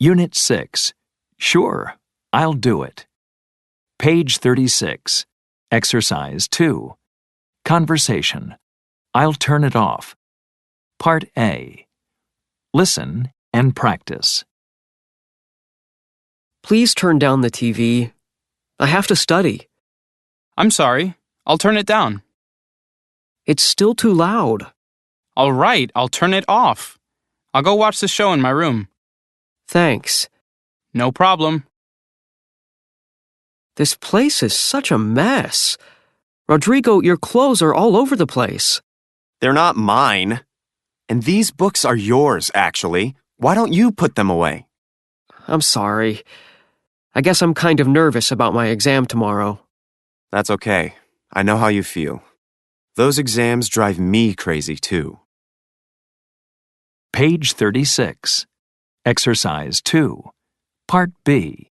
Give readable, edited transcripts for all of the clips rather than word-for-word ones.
Unit 6. Sure, I'll do it. Page 36. Exercise 2. Conversation. I'll turn it off. Part A. Listen and practice. Please turn down the TV. I have to study. I'm sorry. I'll turn it down. It's still too loud. All right, I'll turn it off. I'll go watch the show in my room. Thanks. No problem. This place is such a mess. Rodrigo, your clothes are all over the place. They're not mine. And these books are yours, actually. Why don't you put them away? I'm sorry. I guess I'm kind of nervous about my exam tomorrow. That's okay. I know how you feel. Those exams drive me crazy, too. Page 36. Exercise 2. Part B.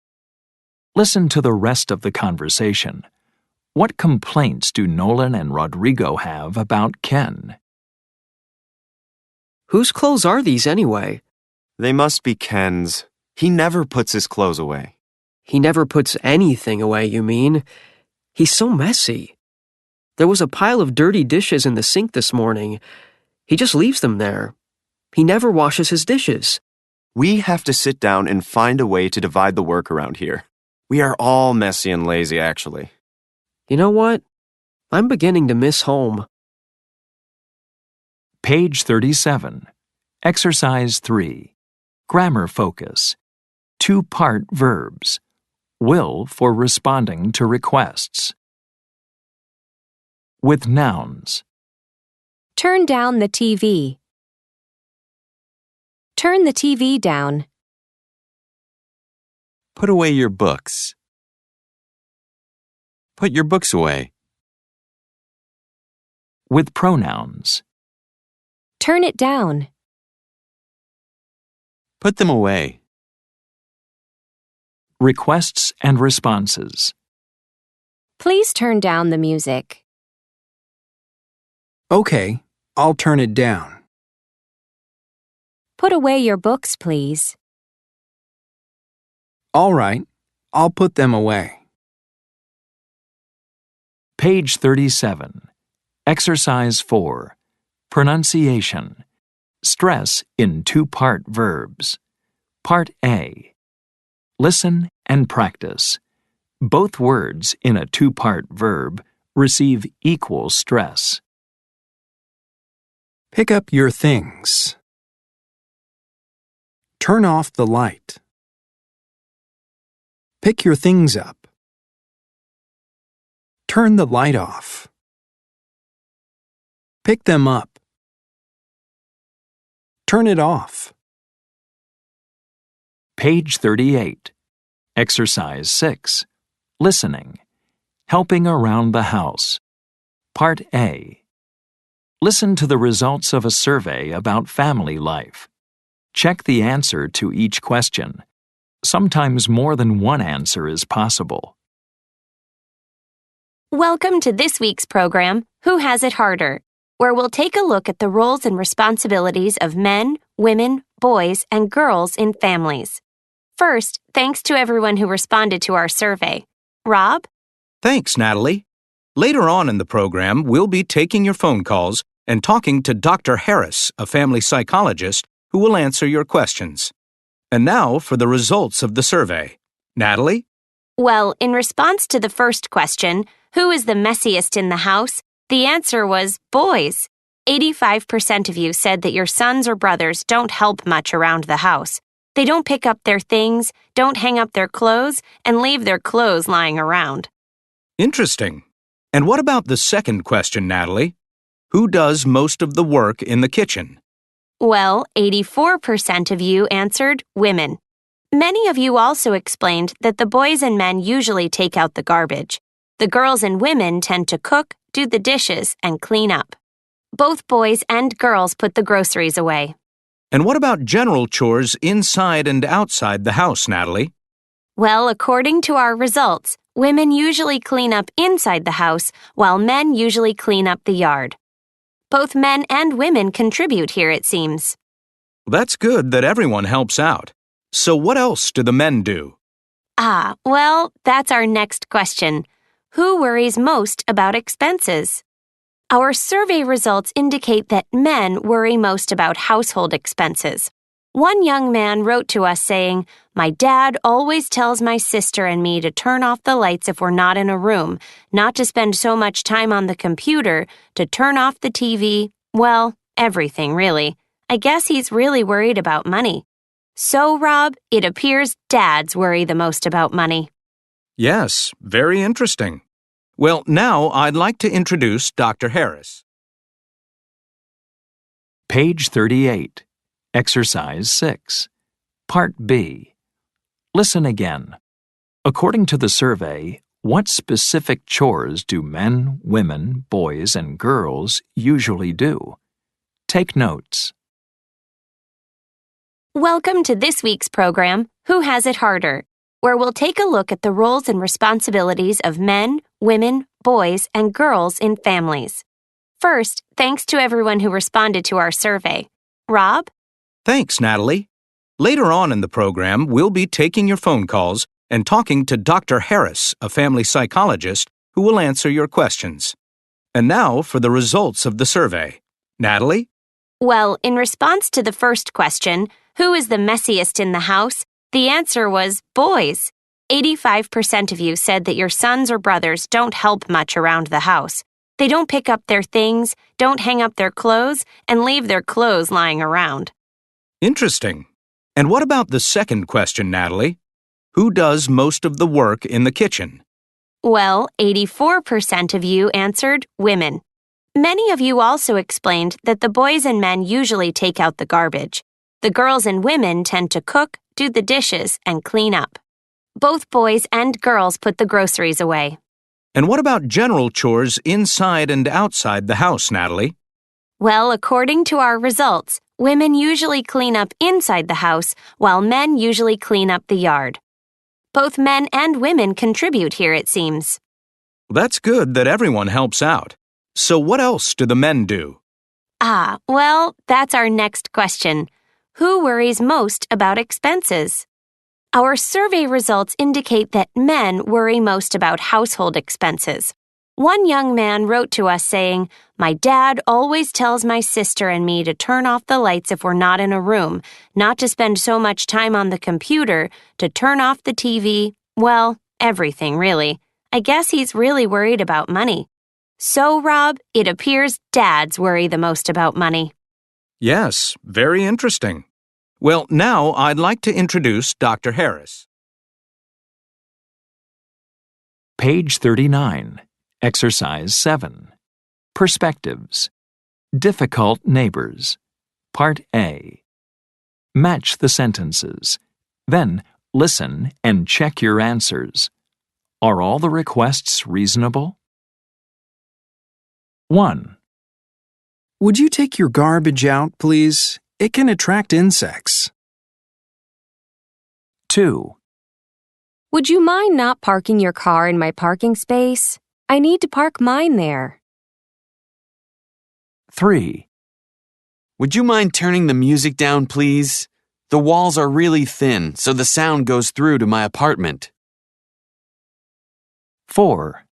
Listen to the rest of the conversation. What complaints do Nolan and Rodrigo have about Ken? Whose clothes are these anyway? They must be Ken's. He never puts his clothes away. He never puts anything away, you mean? He's so messy. There was a pile of dirty dishes in the sink this morning. He just leaves them there. He never washes his dishes. We have to sit down and find a way to divide the work around here. We are all messy and lazy, actually. You know what? I'm beginning to miss home. Page 37. Exercise 3. Grammar focus. 2-part verbs. Will for responding to requests. With nouns. Turn down the TV. Turn the TV down. Put away your books. Put your books away. With pronouns. Turn it down. Put them away. Requests and responses. Please turn down the music. Okay, I'll turn it down. Put away your books, please. All right, I'll put them away. Page 37. Exercise 4. Pronunciation. Stress in 2-part verbs. Part A. Listen and practice. Both words in a 2-part verb receive equal stress. Pick up your things. Turn off the light. Pick your things up. Turn the light off. Pick them up. Turn it off. Page 38. Exercise 6. Listening. Helping around the house. Part A. Listen to the results of a survey about family life. Check the answer to each question. Sometimes more than one answer is possible. Welcome to this week's program, Who Has It Harder?, where we'll take a look at the roles and responsibilities of men, women, boys, and girls in families. First, thanks to everyone who responded to our survey. Rob? Thanks, Natalie. Later on in the program, we'll be taking your phone calls and talking to Dr. Harris, a family psychologist, who will answer your questions. And now for the results of the survey. Natalie? Well, in response to the first question, who is the messiest in the house? The answer was boys. 85% of you said that your sons or brothers don't help much around the house. They don't pick up their things, don't hang up their clothes, and leave their clothes lying around. Interesting. And what about the second question, Natalie? Who does most of the work in the kitchen? Well, 84% of you answered women. Many of you also explained that the boys and men usually take out the garbage. The girls and women tend to cook, do the dishes, and clean up. Both boys and girls put the groceries away. And what about general chores inside and outside the house, Natalie? Well, according to our results, women usually clean up inside the house, while men usually clean up the yard. Both men and women contribute here, it seems. That's good that everyone helps out. So what else do the men do? Well, that's our next question. Who worries most about expenses? Our survey results indicate that men worry most about household expenses. One young man wrote to us saying, "My dad always tells my sister and me to turn off the lights if we're not in a room, not to spend so much time on the computer, to turn off the TV, well, everything really. I guess he's really worried about money." So, Rob, it appears dads worry the most about money. Yes, very interesting. Well, now I'd like to introduce Dr. Harris. Page 38. Exercise 6. Part B. Listen again. According to the survey, what specific chores do men, women, boys, and girls usually do? Take notes. Welcome to this week's program, Who Has It Harder?, where we'll take a look at the roles and responsibilities of men, women, boys, and girls in families. First, thanks to everyone who responded to our survey. Rob? Thanks, Natalie. Later on in the program, we'll be taking your phone calls and talking to Dr. Harris, a family psychologist, who will answer your questions. And now for the results of the survey. Natalie? Well, in response to the first question, who is the messiest in the house? The answer was boys. 85% of you said that your sons or brothers don't help much around the house. They don't pick up their things, don't hang up their clothes, and leave their clothes lying around. Interesting. And what about the second question, Natalie? Who does most of the work in the kitchen? Well, 84% of you answered women. Many of you also explained that the boys and men usually take out the garbage. The girls and women tend to cook, do the dishes, and clean up. Both boys and girls put the groceries away. And what about general chores inside and outside the house, Natalie? Well, according to our results, women usually clean up inside the house, while men usually clean up the yard. Both men and women contribute here, it seems. That's good that everyone helps out. So what else do the men do? Well, that's our next question. Who worries most about expenses? Our survey results indicate that men worry most about household expenses. One young man wrote to us saying, "My dad always tells my sister and me to turn off the lights if we're not in a room, not to spend so much time on the computer, to turn off the TV, well, everything really. I guess he's really worried about money." So, Rob, it appears dads worry the most about money. Yes, very interesting. Well, now I'd like to introduce Dr. Harris. Page 39. Exercise 7. Perspectives. Difficult neighbors. Part A. Match the sentences. Then listen and check your answers. Are all the requests reasonable? 1, Would you take your garbage out, please? It can attract insects. 2, Would you mind not parking your car in my parking space? I need to park mine there. 3, Would you mind turning the music down, please? The walls are really thin, so the sound goes through to my apartment. 4,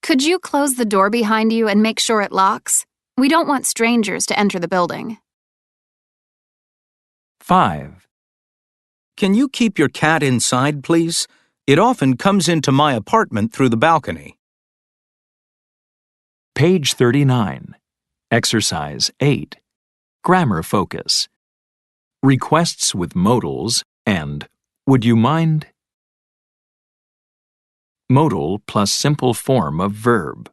Could you close the door behind you and make sure it locks? We don't want strangers to enter the building. 5, Can you keep your cat inside, please? It often comes into my apartment through the balcony. Page 39. Exercise 8. Grammar focus. Requests with modals and would you mind? Modal plus simple form of verb.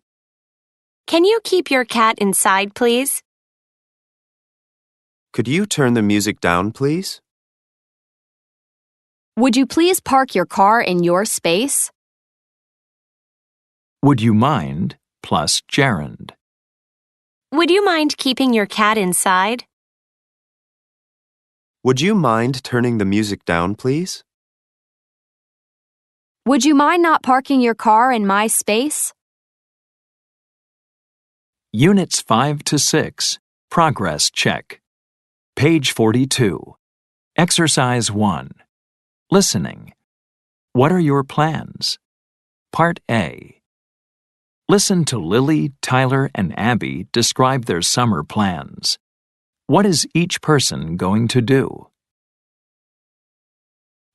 Can you keep your cat inside, please? Could you turn the music down, please? Would you please park your car in your space? Would you mind plus gerund. Would you mind keeping your cat inside? Would you mind turning the music down, please? Would you mind not parking your car in my space? Units 5 to 6. Progress check. Page 42. Exercise 1. Listening. What are your plans? Part A. Listen to Lily, Tyler, and Abby describe their summer plans. What is each person going to do?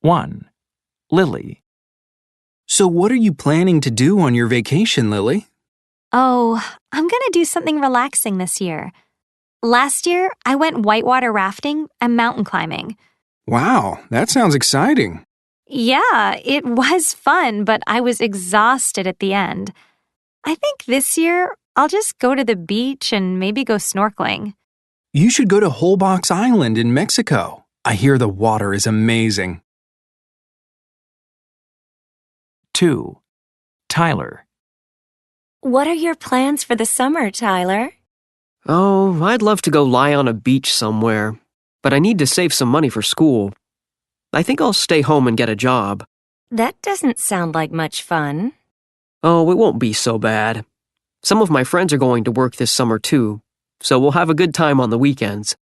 1. Lily. So, what are you planning to do on your vacation, Lily? Oh, I'm gonna do something relaxing this year. Last year, I went whitewater rafting and mountain climbing. Wow, that sounds exciting. Yeah, it was fun, but I was exhausted at the end. I think this year, I'll just go to the beach and maybe go snorkeling. You should go to Holbox Island in Mexico. I hear the water is amazing. 2. Tyler. What are your plans for the summer, Tyler? Oh, I'd love to go lie on a beach somewhere, but I need to save some money for school. I think I'll stay home and get a job. That doesn't sound like much fun. Oh, it won't be so bad. Some of my friends are going to work this summer too, so we'll have a good time on the weekends.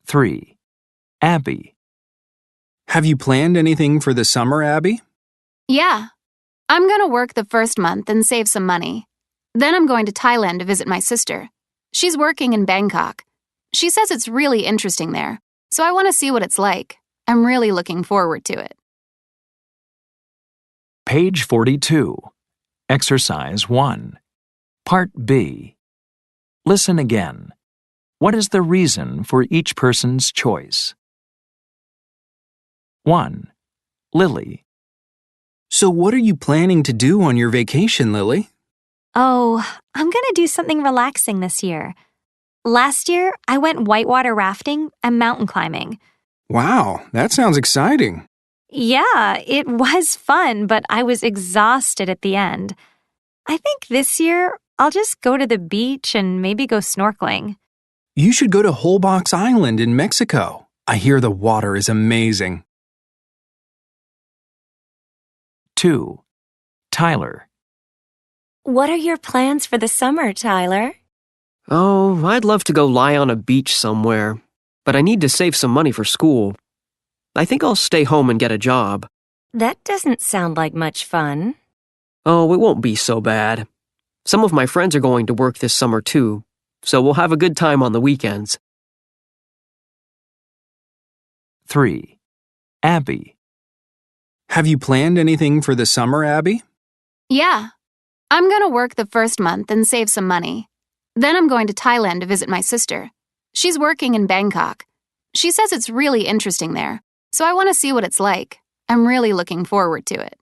3. Abby. Have you planned anything for the summer, Abby? Yeah. I'm going to work the first month and save some money. Then I'm going to Thailand to visit my sister. She's working in Bangkok. She says it's really interesting there, so I want to see what it's like. I'm really looking forward to it. Page 42. Exercise 1. Part B. Listen again. What is the reason for each person's choice? 1. Lily. So, what are you planning to do on your vacation, Lily? Oh, I'm gonna do something relaxing this year. Last year, I went whitewater rafting and mountain climbing. Wow, that sounds exciting. Yeah, it was fun, but I was exhausted at the end. I think this year, I'll just go to the beach and maybe go snorkeling. You should go to Holbox Island in Mexico. I hear the water is amazing. 2. Tyler. What are your plans for the summer, Tyler? Oh, I'd love to go lie on a beach somewhere, but I need to save some money for school. I think I'll stay home and get a job. That doesn't sound like much fun. Oh, it won't be so bad. Some of my friends are going to work this summer too, so we'll have a good time on the weekends. 3. Abby. Have you planned anything for the summer, Abby? Yeah. I'm going to work the first month and save some money. Then I'm going to Thailand to visit my sister. She's working in Bangkok. She says it's really interesting there, so I want to see what it's like. I'm really looking forward to it.